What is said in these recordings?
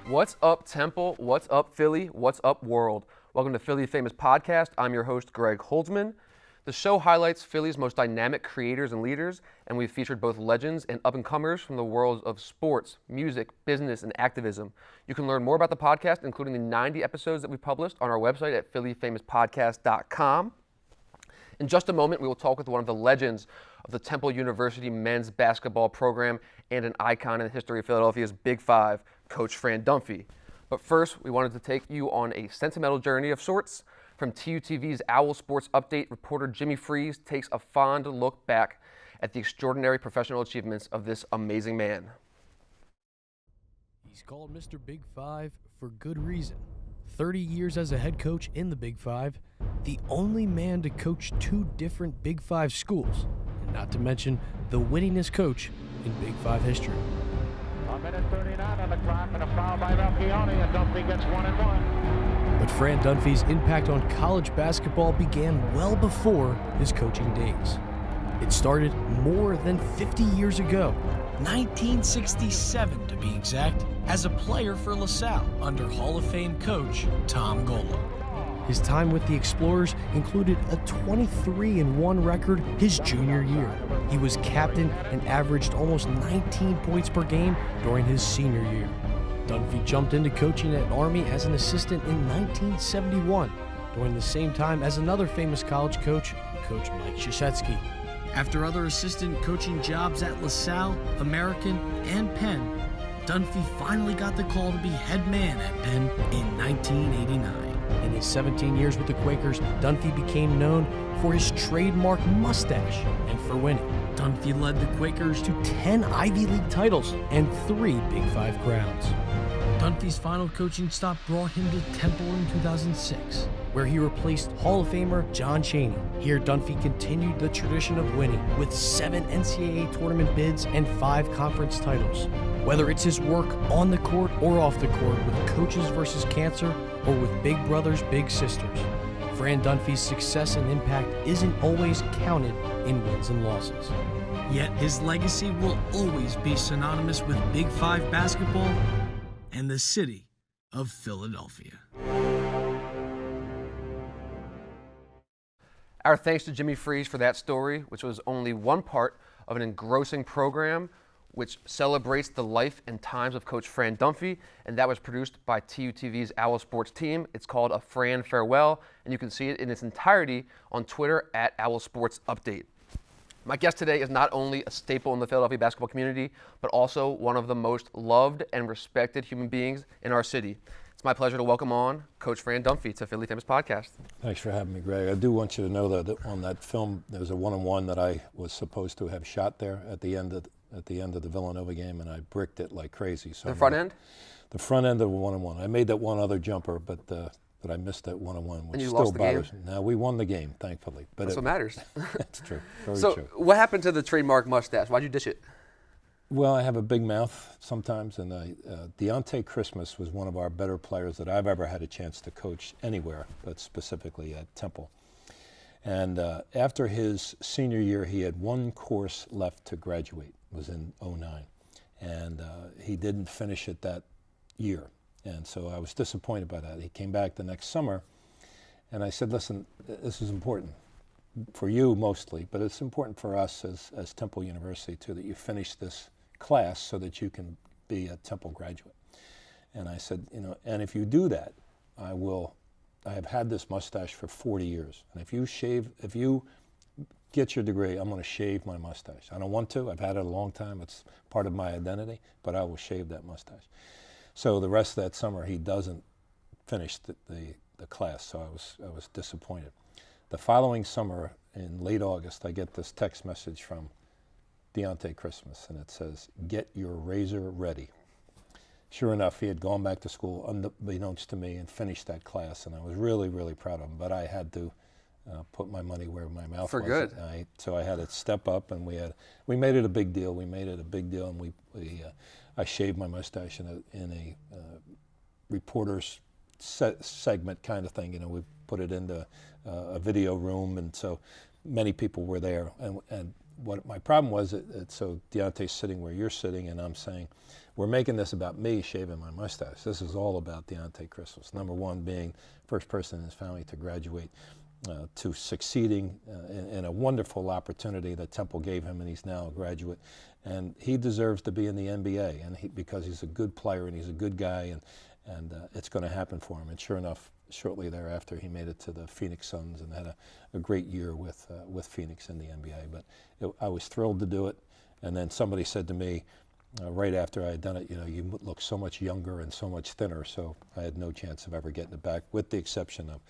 What's up, Temple? What's up, Philly? What's up, world? Welcome to Philly Famous Podcast. I'm your host, Greg Holdsman. The show highlights Philly's most dynamic creators and leaders, and we've featured both legends and up-and-comers from the worlds of sports, music, business, and activism. You can learn more about the podcast, including the 90 episodes that we've published, on our website at phillyfamouspodcast.com. In just a moment, we will talk with one of the legends of the Temple University men's basketball program and an icon in the history of Philadelphia's Big Five, Coach Fran Dunphy. But first, we wanted to take you on a sentimental journey of sorts. From TUTV's Owl Sports Update, reporter Jimmy Freeze takes a fond look back at the extraordinary professional achievements of this amazing man. He's called Mr. Big Five for good reason. 30 years as a head coach in the Big Five, the only man to coach two different Big Five schools, and not to mention the winningest coach in Big Five history. 1:39 on the clock and a foul by Ralchioni, and Dunphy gets 1-1. But Fran Dunphy's impact on college basketball began well before his coaching days. It started more than 50 years ago, 1967 to be exact, as a player for LaSalle under Hall of Fame coach Tom Gola. His time with the Explorers included a 23-1 record his junior year. He was captain and averaged almost 19 points per game during his senior year. Dunphy jumped into coaching at Army as an assistant in 1971, during the same time as another famous college coach, Coach Mike Krzyzewski. After other assistant coaching jobs at LaSalle, American, and Penn, Dunphy finally got the call to be head man at Penn in 1989. In his 17 years with the Quakers, Dunphy became known for his trademark mustache and for winning. Dunphy led the Quakers to 10 Ivy League titles and 3 Big Five crowns. Dunphy's final coaching stop brought him to Temple in 2006, where he replaced Hall of Famer John Chaney. Here, Dunphy continued the tradition of winning with 7 NCAA tournament bids and 5 conference titles. Whether it's his work on the court or off the court with Coaches versus Cancer or with Big Brothers Big Sisters, Fran Dunphy's success and impact isn't always counted in wins and losses. Yet his legacy will always be synonymous with Big Five basketball and the city of Philadelphia. Our thanks to Jimmy Freeze for that story, which was only one part of an engrossing program which celebrates the life and times of Coach Fran Dunphy, and that was produced by TUTV's Owl Sports team. It's called A Fran Farewell, and you can see it in its entirety on Twitter at Owl Sports Update. My guest today is not only a staple in the Philadelphia basketball community, but also one of the most loved and respected human beings in our city. It's my pleasure to welcome on Coach Fran Dunphy to Philly Famous Podcast. Thanks for having me, Greg. I do want you to know that on that film, there was a one-on-one that I was supposed to have shot there at the end of the Villanova game, and I bricked it like crazy. So The front end? The front end of a one-on-one. I made that one other jumper, but I missed that one-on-one, which And you still lost the bothers game? me. Now, we won the game, thankfully. But That's what matters. That's true. Very So true. what happened to the trademark mustache? Why'd you ditch it? Well, I have a big mouth sometimes, and Deontay Christmas was one of our better players that I've ever had a chance to coach anywhere, but specifically at Temple. And after his senior year, he had one course left to graduate. It was in '09, and he didn't finish it that year. And so I was disappointed by that. He came back the next summer, and I said, listen, this is important for you mostly, but it's important for us as Temple University too, that you finish this class so that you can be a Temple graduate. And I said, and if you do that, I have had this mustache for 40 years. And if you get your degree, I'm going to shave my mustache. I don't want to. I've had it a long time. It's part of my identity, but I will shave that mustache. So the rest of that summer, he doesn't finish the class, so I was disappointed. The following summer, in late August, I get this text message from Deontay Christmas, and it says, "Get your razor ready." Sure enough, he had gone back to school, unbeknownst to me, and finished that class, and I was really, really proud of him. But I had to put my money where my mouth was. For good. So I had to step up, and we made it a big deal. And I shaved my mustache in a reporter's segment kind of thing. We put it into a video room, and so many people were there. And what my problem was, so Deontay's sitting where you're sitting, and I'm saying, we're making this about me shaving my mustache. This is all about Deontay Christmas. Number one, being first person in his family to graduate, to succeeding in a wonderful opportunity that Temple gave him, and he's now a graduate. And he deserves to be in the NBA, and because he's a good player and he's a good guy, and it's going to happen for him. And sure enough, shortly thereafter, he made it to the Phoenix Suns and had a great year with Phoenix in the NBA. But I was thrilled to do it. And then somebody said to me, right after I had done it, you look so much younger and so much thinner. So I had no chance of ever getting it back, with the exception of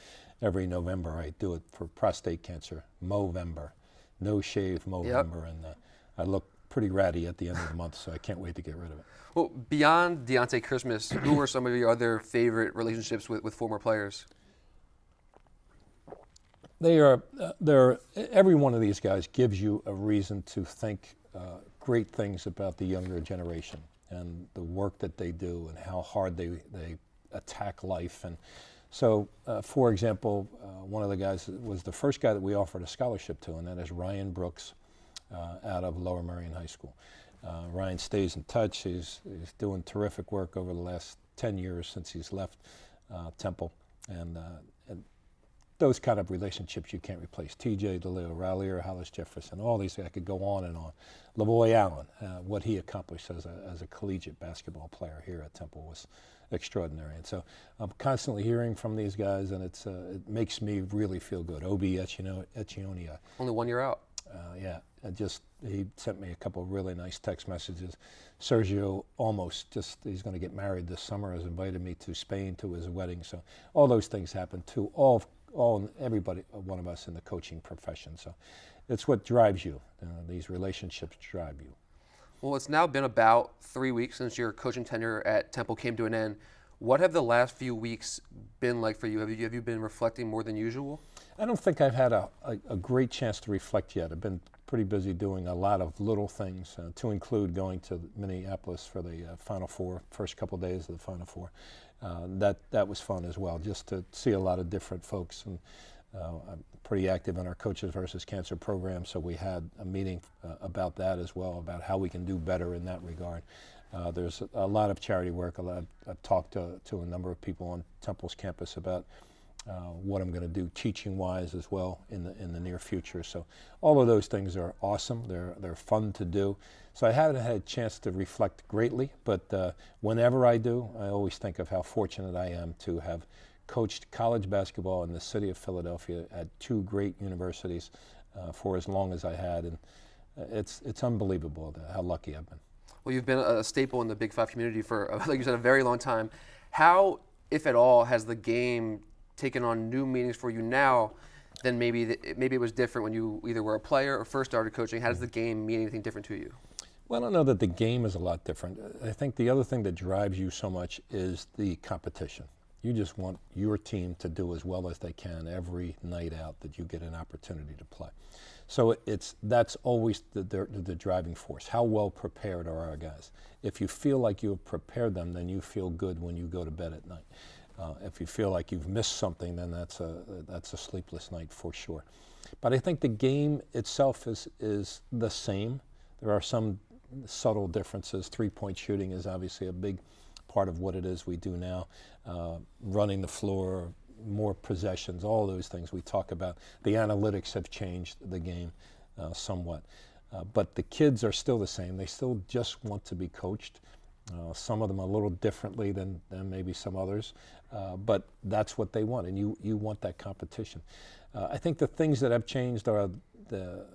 every November I do it for prostate cancer, Movember, no shave Movember, and I look pretty ratty at the end of the month, so I can't wait to get rid of it. Well, beyond Deontay Christmas, who are some of your other favorite relationships with former players? Every one of these guys gives you a reason to think great things about the younger generation and the work that they do and how hard they attack life. And so, for example, one of the guys was the first guy that we offered a scholarship to, and that is Ryan Brooks out of Lower Merion High School. Ryan stays in touch. He's doing terrific work over the last 10 years since he's left Temple. And those kind of relationships you can't replace. TJ DeLeo, Rallier, Hollis Jefferson, all these, I could go on and on. Lavoy Allen, what he accomplished as a collegiate basketball player here at Temple was extraordinary. And so I'm constantly hearing from these guys, and it makes me really feel good. Obi Echionia. Only 1 year out. Yeah, he sent me a couple of really nice text messages. Sergio he's going to get married this summer, has invited me to Spain to his wedding. So all those things happen to everybody, one of us in the coaching profession. So it's what drives you. These relationships drive you. Well, it's now been about 3 weeks since your coaching tenure at Temple came to an end. What have the last few weeks been like for you? Have you been reflecting more than usual? I don't think I've had a great chance to reflect yet. I've been pretty busy doing a lot of little things, to include going to Minneapolis for the Final Four, first couple days of the Final Four. That was fun as well, just to see a lot of different folks. And I'm pretty active in our Coaches versus Cancer program, so we had a meeting about that as well, about how we can do better in that regard. There's a lot of charity work. I've talked to a number of people on Temple's campus about what I'm going to do teaching-wise as well in the near future. So all of those things are awesome. They're fun to do. So I haven't had a chance to reflect greatly, but whenever I do, I always think of how fortunate I am to have coached college basketball in the city of Philadelphia at two great universities for as long as I had, and it's unbelievable how lucky I've been. Well, you've been a staple in the Big Five community for, like you said, a very long time. How, if at all, has the game taken on new meanings for you now than maybe it was different when you either were a player or first started coaching? How does the game mean anything different to you? Well, I don't know that the game is a lot different. I think the other thing that drives you so much is the competition. You just want your team to do as well as they can every night out that you get an opportunity to play. So that's always the driving force. How well prepared are our guys? If you feel like you have prepared them, then you feel good when you go to bed at night. If you feel like you've missed something, then that's a sleepless night for sure. But I think the game itself is the same. There are some subtle differences. Three-point shooting is obviously a big part of what it is we do now. Running the floor, more possessions, all those things we talk about. The analytics have changed the game somewhat. But the kids are still the same. They still just want to be coached. Some of them a little differently than maybe some others. But that's what they want, and you want that competition. I think the things that have changed are the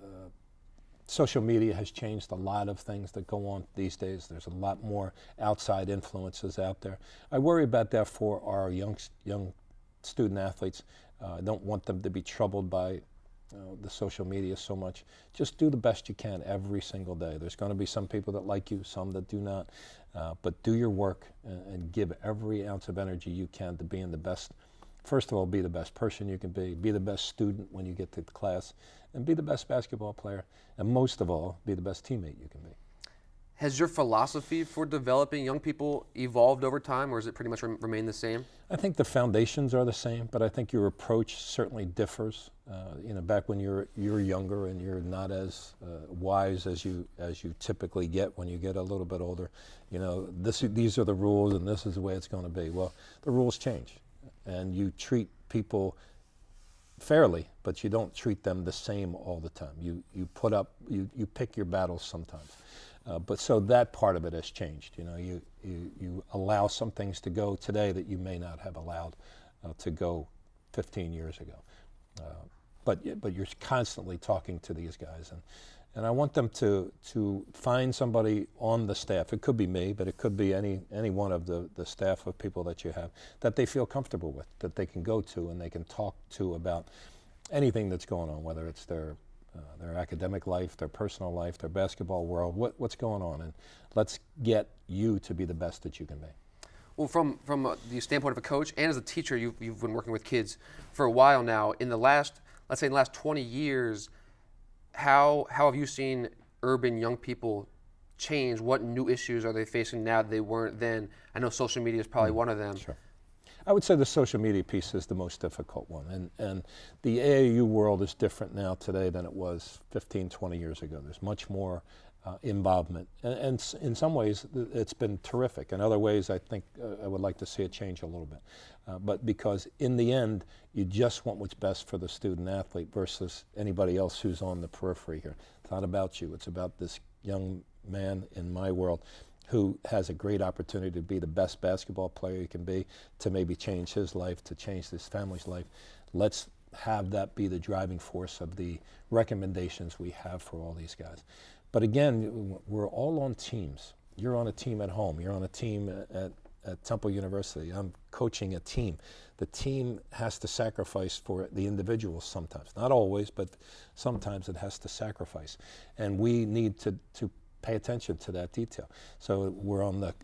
social media has changed a lot of things that go on these days. There's a lot more outside influences out there. I worry about that for our young student athletes. I don't want them to be troubled by the social media so much. Just do the best you can every single day. There's going to be some people that like you, some that do not. But do your work and give every ounce of energy you can to being the best. First of all, be the best person you can be the best student when you get to class, and be the best basketball player, and most of all, be the best teammate you can be. Has your philosophy for developing young people evolved over time, or has it pretty much remained the same? I think the foundations are the same, but I think your approach certainly differs. Back when you're younger and you're not as wise as you typically get when you get a little bit older, these are the rules and this is the way it's going to be. Well, the rules change, and you treat people fairly, but you don't treat them the same all the time. You pick your battles sometimes. But so that part of it has changed. You allow some things to go today that you may not have allowed to go 15 years ago. But you're constantly talking to these guys, and I want them to find somebody on the staff. It could be me, but it could be any one of the staff of people that you have that they feel comfortable with, that they can go to and they can talk to about anything that's going on, whether it's their academic life, their personal life, their basketball world, what's going on, and let's get you to be the best that you can be. Well, from the standpoint of a coach and as a teacher, you've been working with kids for a while now. In the last 20 years, how have you seen urban young people change? What new issues are they facing now that they weren't then? I know social media is probably one of them. Sure. I would say the social media piece is the most difficult one, and the AAU world is different now today than it was 15, 20 years ago. There's much more involvement, and in some ways it's been terrific. In other ways, I think I would like to see it change a little bit. But because in the end, you just want what's best for the student athlete versus anybody else who's on the periphery here. It's not about you. It's about this young man in my world who has a great opportunity to be the best basketball player he can be, to maybe change his life, to change his family's life. Let's have that be the driving force of the recommendations we have for all these guys. But again, we're all on teams. You're on a team at home. You're on a team at Temple University. I'm coaching a team. The team has to sacrifice for the individuals sometimes. Not always, but sometimes it has to sacrifice. And we need to pay attention to that detail. So we're on the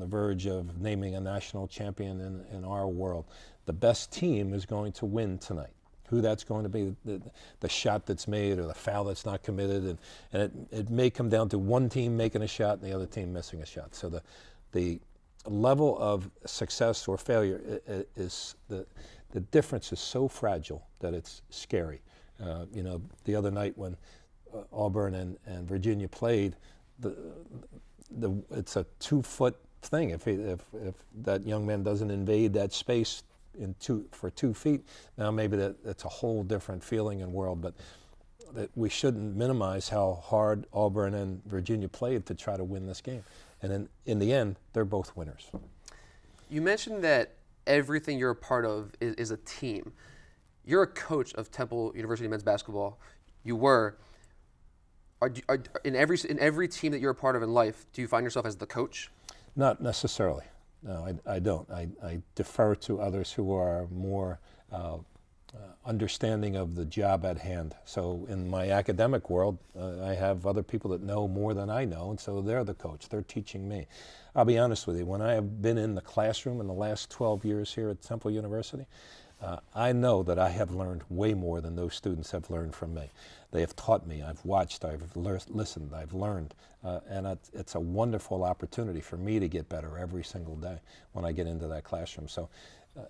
verge of naming a national champion in our world. The best team is going to win tonight. Who that's going to be, the shot that's made or the foul that's not committed, and it may come down to one team making a shot and the other team missing a shot. So the level of success or failure is the difference is so fragile that it's scary. The other night when Auburn and Virginia played, it's a 2-foot thing. If that young man doesn't invade that space for 2 feet, now maybe that's a whole different feeling and world. But that we shouldn't minimize how hard Auburn and Virginia played to try to win this game. And in the end, they're both winners. You mentioned that everything you're a part of is a team. You're a coach of Temple University men's basketball. You were. In every team that you're a part of in life, do you find yourself as the coach? Not necessarily. No, I don't. I defer to others who are more understanding of the job at hand. So in my academic world, I have other people that know more than I know, and so they're the coach. They're teaching me. I'll be honest with you, when I have been in the classroom in the last 12 years here at Temple University, I know that I have learned way more than those students have learned from me. They have taught me, I've watched, I've listened, I've learned, and it's a wonderful opportunity for me to get better every single day when I get into that classroom. So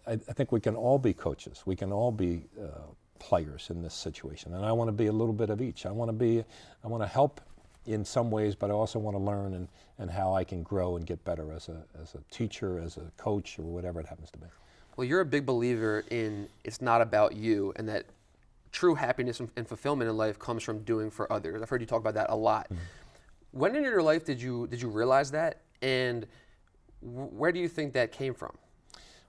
I think we can all be coaches. We can all be players in this situation, and I want to be a little bit of each. I want to help in some ways, but I also want to learn and how I can grow and get better as a teacher, as a coach, or whatever it happens to be. Well, you're a big believer in it's not about you, and that true happiness and fulfillment in life comes from doing for others. I've heard you talk about that a lot. Mm-hmm. When in your life did you realize that, and where do you think that came from?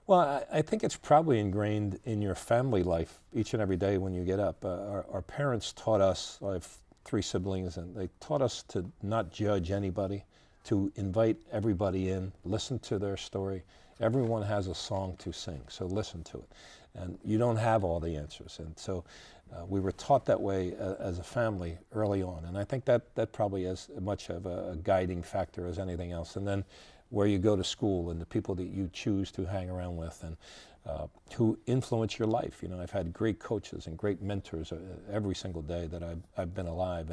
Well, I think it's probably ingrained in your family life each and every day when you get up. Our parents taught us, I have 3 siblings, and they taught us to not judge anybody, to invite everybody in, listen to their story. Everyone has a song to sing, so listen to it. And you don't have all the answers. And so we were taught that way as a family early on. And I think that probably is much of a guiding factor as anything else. And then where you go to school and the people that you choose to hang around with and who influence your life. You know, I've had great coaches and great mentors every single day that I've been alive.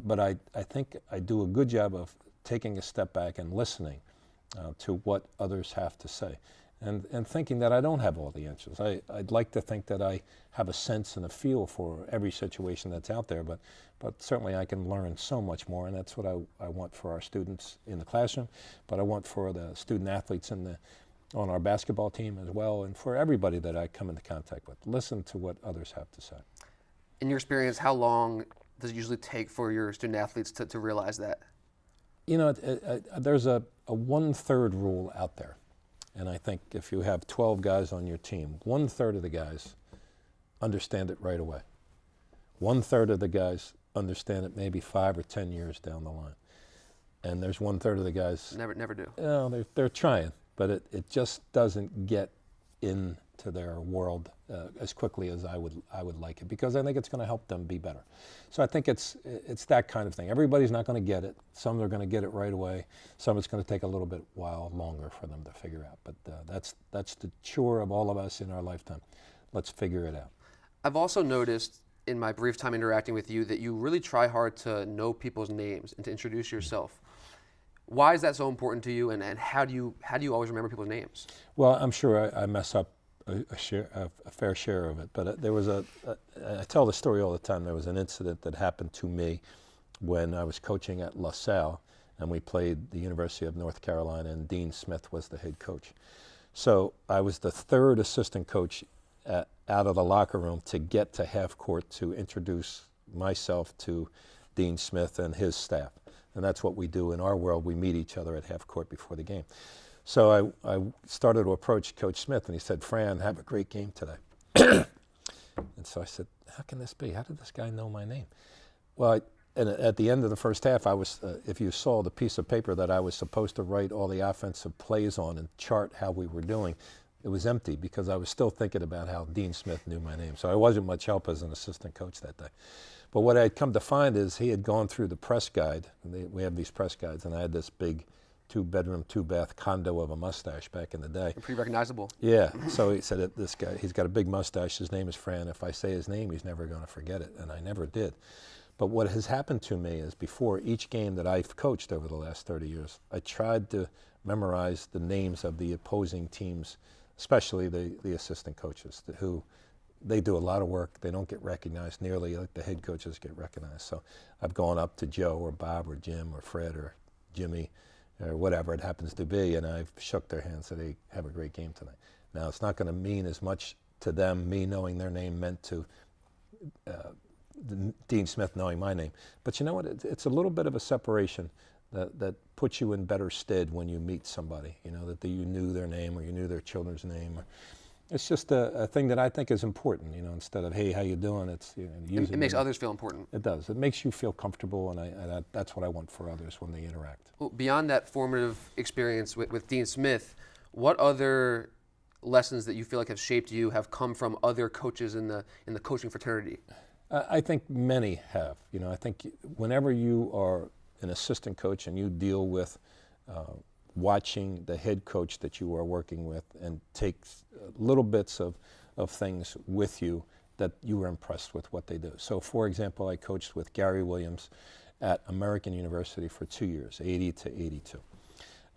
But I think I do a good job of taking a step back and listening to what others have to say, and thinking that I don't have all the answers. I'd like to think that I have a sense and a feel for every situation that's out there, but certainly I can learn so much more, and that's what I want for our students in the classroom, but I want for the student athletes on our basketball team as well, and for everybody that I come into contact with. Listen to what others have to say. In your experience, how long does it usually take for your student athletes to realize that? You know, there's a 1/3 rule out there. And I think if you have 12 guys on your team, 1/3 of the guys understand it right away. 1/3 of the guys understand it maybe 5 or 10 years down the line. And there's 1/3 of the guys Never do. You know, they're trying, but it just doesn't get into their world as quickly as I would like it, because I think it's going to help them be better. So I think it's that kind of thing. Everybody's not going to get it. Some are going to get it right away. Some it's going to take a little bit while longer for them to figure out. But that's the chore of all of us in our lifetime. Let's figure it out. I've also noticed in my brief time interacting with you that you really try hard to know people's names and to introduce yourself. Why is that so important to you, and how do you always remember people's names? Well, I'm sure I mess up a fair share of it, but there was I tell the story all the time. There was an incident that happened to me when I was coaching at LaSalle, and we played the University of North Carolina, and Dean Smith was the head coach. So I was the third assistant coach out of the locker room to get to half court to introduce myself to Dean Smith and his staff. And that's what we do in our world. We meet each other at half court before the game. So I started to approach Coach Smith, and he said, "Fran, have a great game today." And so I said, "How can this be? How did this guy know my name?" Well, and at the end of the first half, I was, if you saw the piece of paper that I was supposed to write all the offensive plays on and chart how we were doing, it was empty because I was still thinking about how Dean Smith knew my name. So I wasn't much help as an assistant coach that day. But what I'd come to find is he had gone through the press guide. We have these press guides, and I had this big 2-bedroom, 2-bath condo of a mustache back in the day. Pretty recognizable. Yeah. So he said, this guy, he's got a big mustache. His name is Fran. If I say his name, he's never going to forget it. And I never did. But what has happened to me is before each game that I've coached over the last 30 years, I tried to memorize the names of the opposing teams, especially the assistant coaches, who they do a lot of work. They don't get recognized nearly like the head coaches get recognized. So I've gone up to Joe or Bob or Jim or Fred or Jimmy or whatever it happens to be, and I've shook their hands and said, "Hey, have a great game tonight." Now, it's not going to mean as much to them, me knowing their name, meant to Dean Smith knowing my name. But you know what? It's a little bit of a separation that puts you in better stead when you meet somebody, you know, that you knew their name or you knew their children's name. It's just a thing that I think is important, you know, instead of, "Hey, how you doing?" It's, you know, It makes others feel important. It does. It makes you feel comfortable, and that's what I want for others when they interact. Well, beyond that formative experience with Dean Smith, what other lessons that you feel like have shaped you have come from other coaches in the coaching fraternity? I think many have. You know, I think whenever you are an assistant coach and you deal with watching the head coach that you are working with and take little bits of things with you that you were impressed with what they do. So, for example, I coached with Gary Williams at American University for 2 years, 80 to 82.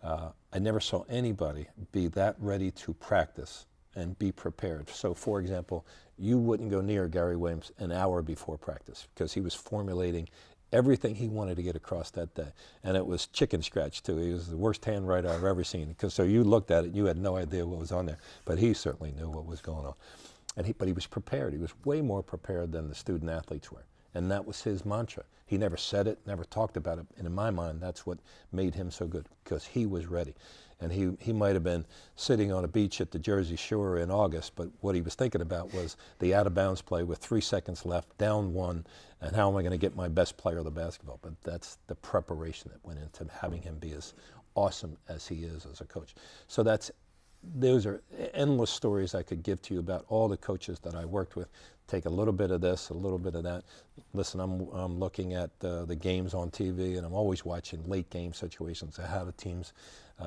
I never saw anybody be that ready to practice and be prepared. So, for example, you wouldn't go near Gary Williams an hour before practice because he was formulating everything he wanted to get across that day. And it was chicken scratch, too. He was the worst handwriter I've ever seen. Because so you looked at it, you had no idea what was on there. But he certainly knew what was going on. But he was prepared. He was way more prepared than the student athletes were. And that was his mantra. He never said it, never talked about it. And in my mind, that's what made him so good, because he was ready. And he might have been sitting on a beach at the Jersey Shore in August, but what he was thinking about was the out-of-bounds play with 3 seconds left, down 1, and how am I going to get my best player of the basketball? But that's the preparation that went into having him be as awesome as he is as a coach. So those are endless stories I could give to you about all the coaches that I worked with. Take a little bit of this, a little bit of that. Listen, I'm looking at the games on TV, and I'm always watching late game situations, how the teams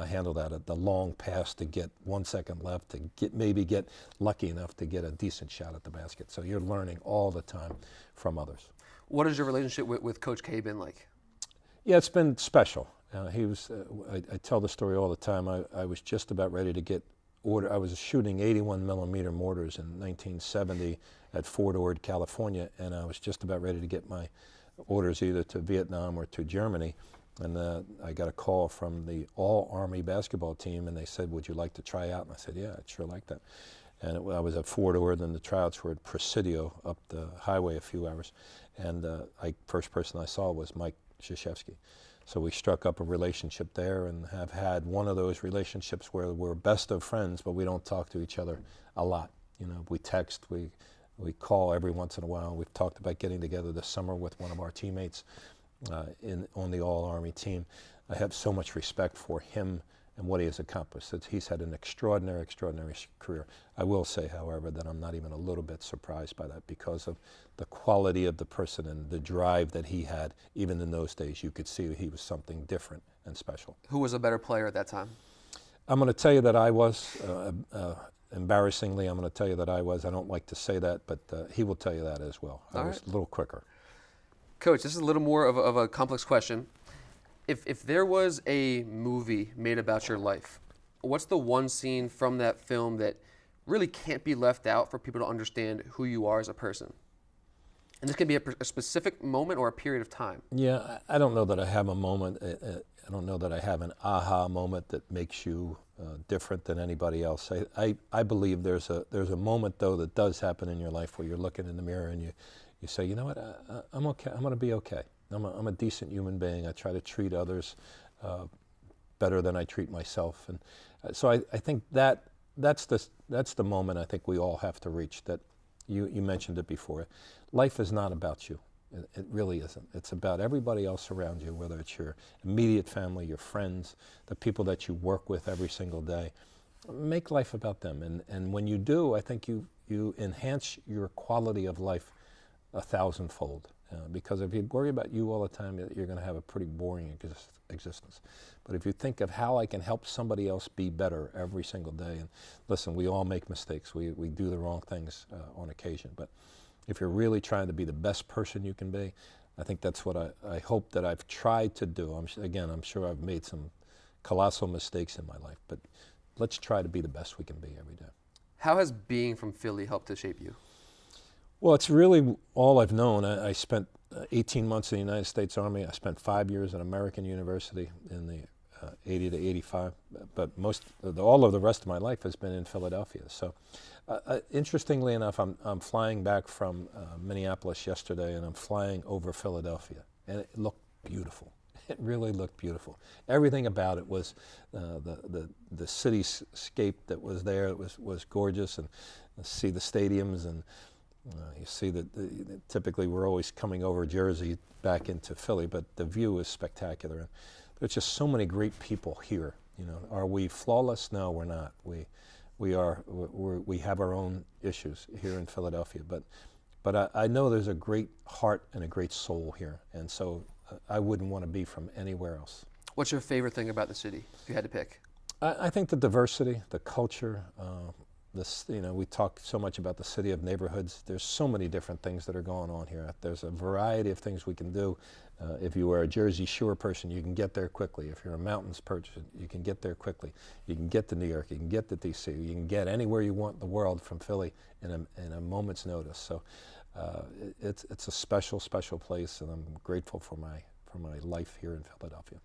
handle that. The long pass to get 1 second left, to maybe get lucky enough to get a decent shot at the basket. So you're learning all the time from others. What has your relationship with Coach K been like? Yeah, it's been special. He was. I tell the story all the time. I was just about ready to get order. I was shooting 81 millimeter mortars in 1970 at Fort Ord, California, and I was just about ready to get my orders either to Vietnam or to Germany. And I got a call from the all-Army basketball team, and they said, "Would you like to try out?" And I said, "Yeah, I'd sure like that." And I was at Fort Ord, and the tryouts were at Presidio up the highway a few hours. And first person I saw was Mike Krzyzewski. So we struck up a relationship there and have had one of those relationships where we're best of friends, but we don't talk to each other a lot. You know, we text, we call every once in a while. We've talked about getting together this summer with one of our teammates on the All-Army team. I have so much respect for him and what he has accomplished. He's had an extraordinary career. I will say, however, that I'm not even a little bit surprised by that because of the quality of the person and the drive that he had. Even in those days, you could see he was something different and special. Who was a better player at that time? I'm going to tell you that I was. Embarrassingly, I'm going to tell you that I was. I don't like to say that, but he will tell you that as well. I was a little quicker. Coach, this is a little more of a complex question. If there was a movie made about your life, what's the one scene from that film that really can't be left out for people to understand who you are as a person? And this can be a specific moment or a period of time. Yeah, I don't know that I have a moment. I don't know that I have an aha moment that makes you different than anybody else. I believe there's a moment, though, that does happen in your life where you're looking in the mirror and you say, you know what, I'm okay. I'm going to be okay. I'm a decent human being. I try to treat others better than I treat myself, and so I think that's the moment I think we all have to reach. That you mentioned it before. Life is not about you. It really isn't. It's about everybody else around you, whether it's your immediate family, your friends, the people that you work with every single day. Make life about them, and when you do, I think you enhance your quality of life 1,000-fold. Because if you worry about you all the time, you're going to have a pretty boring existence. But if you think of how I can help somebody else be better every single day, and listen, we all make mistakes. We do the wrong things on occasion. But if you're really trying to be the best person you can be, I think that's what I hope that I've tried to do. I'm sure I've made some colossal mistakes in my life, but let's try to be the best we can be every day. How has being from Philly helped to shape you? Well, it's really all I've known. I spent 18 months in the United States Army. I spent 5 years at American University in the 80 to 85. But all of the rest of my life has been in Philadelphia. So, interestingly enough, I'm flying back from Minneapolis yesterday, and I'm flying over Philadelphia, and it looked beautiful. It really looked beautiful. Everything about it was the cityscape that was there. It was gorgeous, and see the stadiums and. You see that typically we're always coming over Jersey back into Philly, but the view is spectacular. And there's just so many great people here. You know, are we flawless? No, we're not. We have our own issues here in Philadelphia, but I know there's a great heart and a great soul here, and so I wouldn't want to be from anywhere else. What's your favorite thing about the city, if you had to pick? I think the diversity, the culture. We talk so much about the city of neighborhoods. There's so many different things that are going on here. There's a variety of things we can do. If you are a Jersey Shore person, you can get there quickly. If you're a mountains person, you can get there quickly. You can get to New York, you can get to D.C., you can get anywhere you want in the world from Philly in a moment's notice. So it's a special, special place, and I'm grateful for my life here in Philadelphia.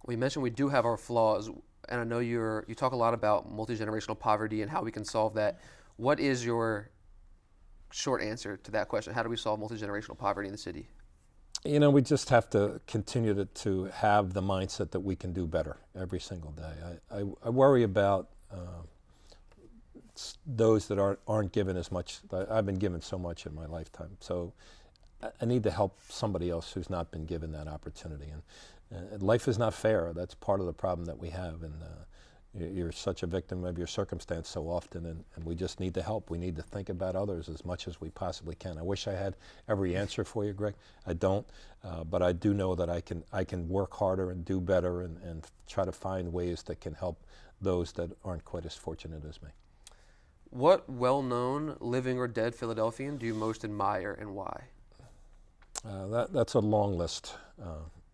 Well, you mentioned we do have our flaws. And I know you talk a lot about multi-generational poverty and how we can solve that. What is your short answer to that question? How do we solve multi-generational poverty in the city? You know, we just have to continue to have the mindset that we can do better every single day. I worry about those that aren't given as much. I've been given so much in my lifetime. So I need to help somebody else who's not been given that opportunity. And life is not fair. That's part of the problem that we have, and you're such a victim of your circumstance so often, and we just need to help. We need to think about others as much as we possibly can. I wish I had every answer for you, Greg. I don't, but I do know that I can work harder and do better and try to find ways that can help those that aren't quite as fortunate as me. What well-known, living or dead Philadelphian do you most admire, and why? That's a long list.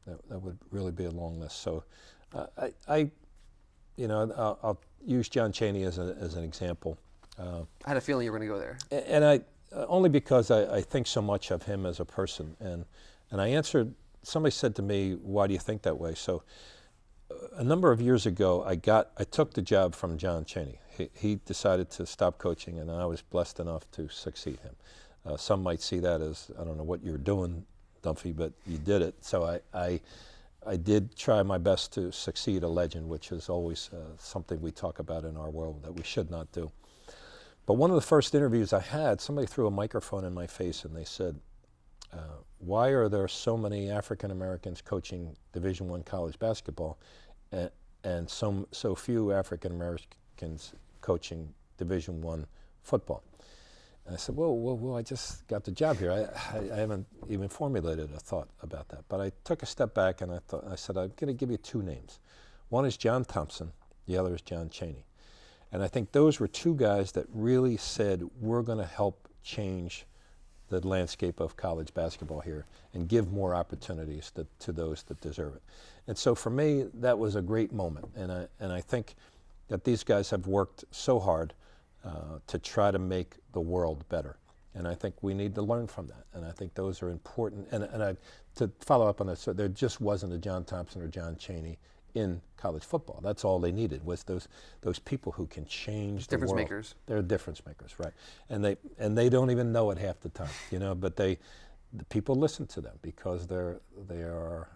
That would really be a long list. So I'll use John Chaney as an example. I had a feeling you were going to go there. And I only because I think so much of him as a person. And I answered, somebody said to me, why do you think that way? So a number of years ago, I took the job from John Chaney. He decided to stop coaching, and I was blessed enough to succeed him. Some might see that as, I don't know what you're doing, Dunphy, but you did it. So I did try my best to succeed a legend, which is always something we talk about in our world that we should not do. But one of the first interviews I had, somebody threw a microphone in my face and they said, why are there so many African Americans coaching Division I college basketball and so few African Americans coaching Division I football? And I said, well, I just got the job here. I haven't even formulated a thought about that. But I took a step back and I said, I'm going to give you two names. One is John Thompson, the other is John Chaney. And I think those were two guys that really said, we're going to help change the landscape of college basketball here and give more opportunities to those that deserve it. And so for me, that was a great moment. And I think that these guys have worked so hard to try to make the world better. And I think we need to learn from that. And I think those are important. And to follow up on that, so there just wasn't a John Thompson or John Chaney in college football. That's all they needed was those people who can change the world. Difference makers. They're difference makers, right? And they don't even know it half the time, but the people listen to them because they are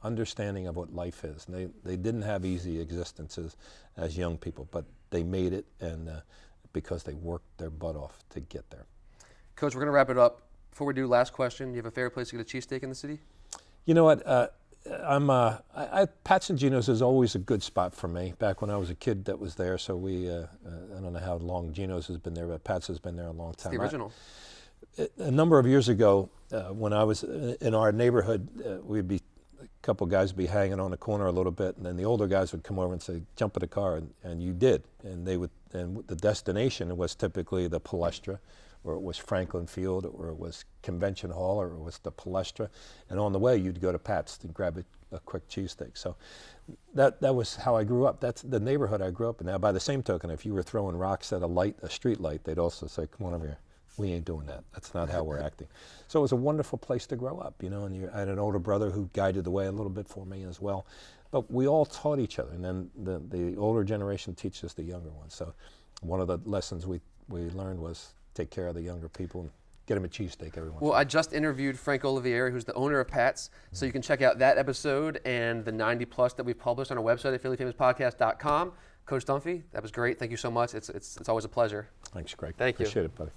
understanding of what life is. And they didn't have easy existences as young people, but they made it, and because they worked their butt off to get there. Coach, we're going to wrap it up. Before we do, last question. You have a favorite place to get a cheesesteak in the city? You know what? Pat's and Gino's is always a good spot for me. Back when I was a kid, that was there. So I don't know how long Gino's has been there, but Pat's has been there a long time. It's the original. A number of years ago, when I was in our neighborhood, we'd be a couple guys would be hanging on the corner a little bit, and then the older guys would come over and say, "Jump in the car," and you did. And the destination was typically the Palestra, or it was Franklin Field, or it was Convention Hall, or it was the Palestra. And on the way, you'd go to Pat's to grab a quick cheesesteak. So that was how I grew up. That's the neighborhood I grew up in. Now, by the same token, if you were throwing rocks at a street light, they'd also say, "Come on over here. We ain't doing that. That's not how we're acting." So it was a wonderful place to grow up, and I had an older brother who guided the way a little bit for me as well. But we all taught each other, and then the older generation teaches the younger ones. So one of the lessons we learned was take care of the younger people and get them a cheesesteak every once in a while. Well, I just interviewed Frank Olivieri, who's the owner of Pat's, so you can check out that episode and the 90+ that we've published on our website at phillyfamouspodcast.com. Coach Dunphy, that was great. Thank you so much. It's always a pleasure. Thanks, Greg. Thank you. Appreciate it, buddy.